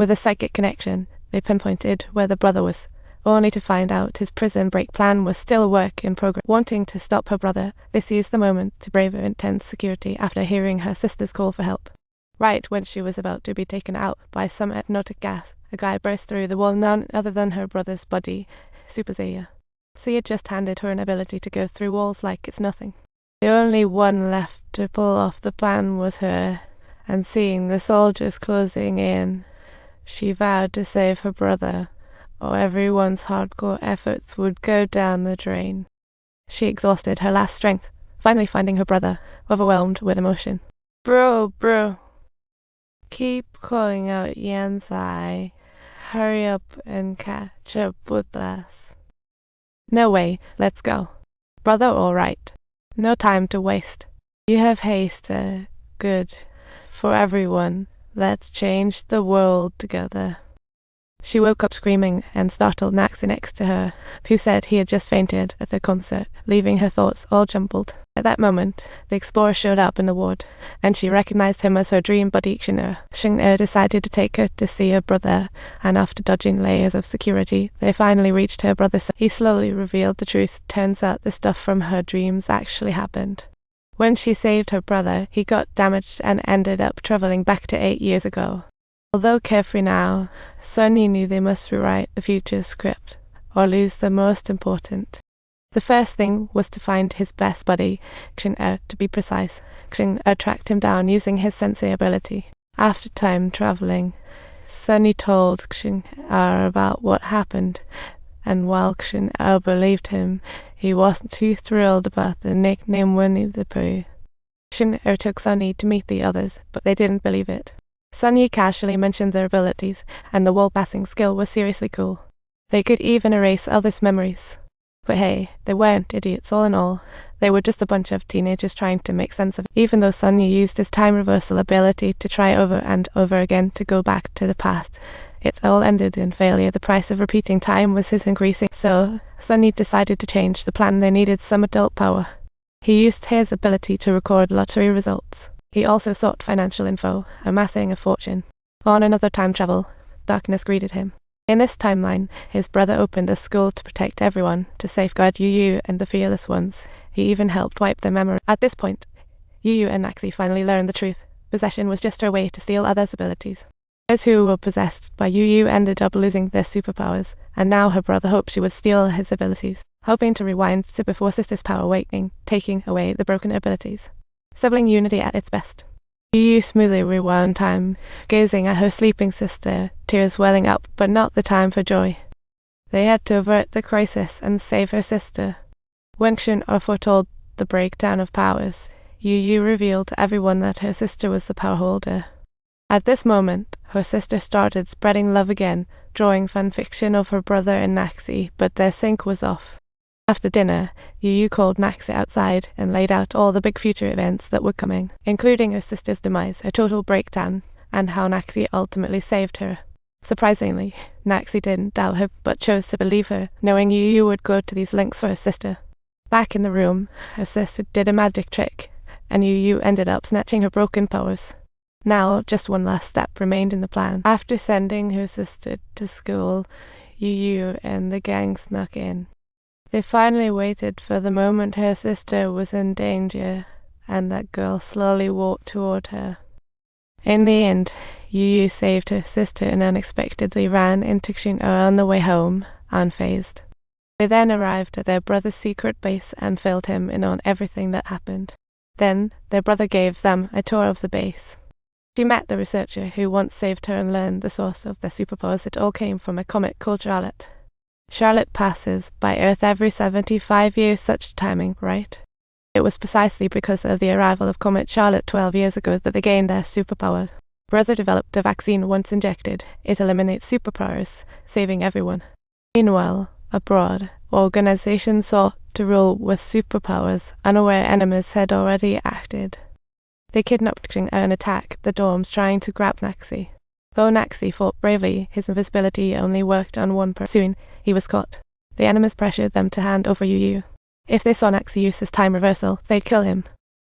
With a psychic connection, they pinpointed where the brother was, only to find out his prison break plan was still a work in progress. Wanting to stop her brother, they seized the moment to brave intense security after hearing her sister's call for help. Right when she was about to be taken out by some hypnotic gas, a guy burst through the wall, none other than her brother's buddy, Super Zaya. She had just handed her an ability to go through walls like it's nothing. The only one left to pull off the plan was her, and seeing the soldiers closing in, she vowed to save her brother, or everyone's hardcore efforts would go down the drain. She exhausted her last strength, finally finding her brother, overwhelmed with emotion. Bro. Keep calling out Yansai. Hurry up and catch up with us. No way, let's go. Brother, all right. No time to waste. You have haste, good. For everyone, let's change the world together. She woke up screaming and startled Naxi next to her, who said he had just fainted at the concert, leaving her thoughts all jumbled. At that moment, the explorer showed up in the ward, and she recognized him as her dream buddy Xing'er. Xing'er decided to take her to see her brother, and after dodging layers of security, they finally reached her brother. He slowly revealed the truth. Turns out the stuff from her dreams actually happened. When she saved her brother, he got damaged and ended up traveling back to 8 years ago. Although carefree now, Sunny knew they must rewrite the future script, or lose the most important. The first thing was to find his best buddy, Xing'er, to be precise. Xing'er tracked him down using his sensei ability. After time traveling, Sunny told Xing'er about what happened, and while Xing'er believed him, he wasn't too thrilled about the nickname Winnie the Pooh. Xing'er took Sunny to meet the others, but they didn't believe it. Sunny casually mentioned their abilities, and the wall-passing skill was seriously cool. They could even erase others' memories. But hey, they weren't idiots all in all. They were just a bunch of teenagers trying to make sense of it. Even though Sunny used his time reversal ability to try over and over again to go back to the past, it all ended in failure. The price of repeating time was his increasing. So, Sunny decided to change the plan. They needed some adult power. He used his ability to record lottery results. He also sought financial info, amassing a fortune. On another time travel, darkness greeted him. In this timeline, his brother opened a school to protect everyone, to safeguard Yu and the fearless ones. He even helped wipe their memory. At this point, Yu and Naxi finally learned the truth. Possession was just her way to steal others' abilities. Those who were possessed by Yu ended up losing their superpowers, and now her brother hoped she would steal his abilities, hoping to rewind to before sister's power awakening, taking away the broken abilities. Sibling unity at its best. Yu smoothly rewound time, gazing at her sleeping sister, tears welling up, but not the time for joy. They had to avert the crisis and save her sister. When Xing'er foretold the breakdown of powers, Yu revealed to everyone that her sister was the power holder. At this moment, her sister started spreading love again, drawing fanfiction of her brother and Naxi, but their sync was off. After dinner, Yu called Naxi outside and laid out all the big future events that were coming, including her sister's demise, her total breakdown, and how Naxi ultimately saved her. Surprisingly, Naxi didn't doubt her, but chose to believe her, knowing Yu would go to these lengths for her sister. Back in the room, her sister did a magic trick, and Yu ended up snatching her broken powers. Now, just one last step remained in the plan. After sending her sister to school, Yu and the gang snuck in. They finally waited for the moment her sister was in danger, and that girl slowly walked toward her. In the end, Yu saved her sister and unexpectedly ran into Xing'er on the way home, unfazed. They then arrived at their brother's secret base and filled him in on everything that happened. Then, their brother gave them a tour of the base. She met the researcher who once saved her and learned the source of their superpowers. It all came from a comet called Charlotte. Charlotte passes by Earth every 75 years, such timing, right? It was precisely because of the arrival of Comet Charlotte 12 years ago that they gained their superpower. Brother developed a vaccine once injected. It eliminates superpowers, saving everyone. Meanwhile, abroad, organizations sought to rule with superpowers, unaware enemies had already acted. They kidnapped Xing'er and attacked the dorms, trying to grab Naxi. Though Naxi fought bravely, his invisibility only worked on one person. Soon, he was caught. The enemies pressured them to hand over Yu. If they saw Naxi use his time reversal, they'd kill him.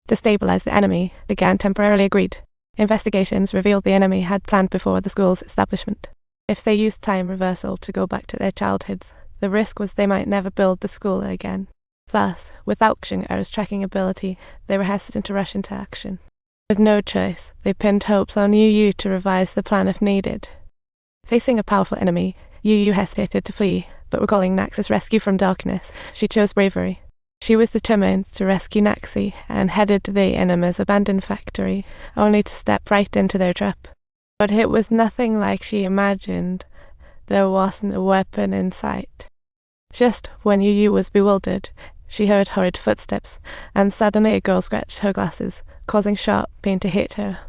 To stabilize the enemy, the gang temporarily agreed. Investigations revealed the enemy had planned before the school's establishment. If they used time reversal to go back to their childhoods, the risk was they might never build the school again. Thus, without Xing'er's tracking ability, they were hesitant to rush into action. With no choice, they pinned hopes on Yu Yu to revise the plan if needed. Facing a powerful enemy, Yu Yu hesitated to flee, but recalling Nax's rescue from darkness, she chose bravery. She was determined to rescue Naxi and headed to the enemy's abandoned factory, only to step right into their trap. But it was nothing like she imagined. There wasn't a weapon in sight. Just when Yu Yu was bewildered, she heard hurried footsteps, and suddenly a girl scratched her glasses, causing sharp pain to hit her.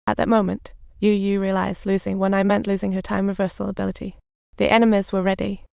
At that moment, Yu Yu realized losing one eye meant losing her time reversal ability. The enemies were ready.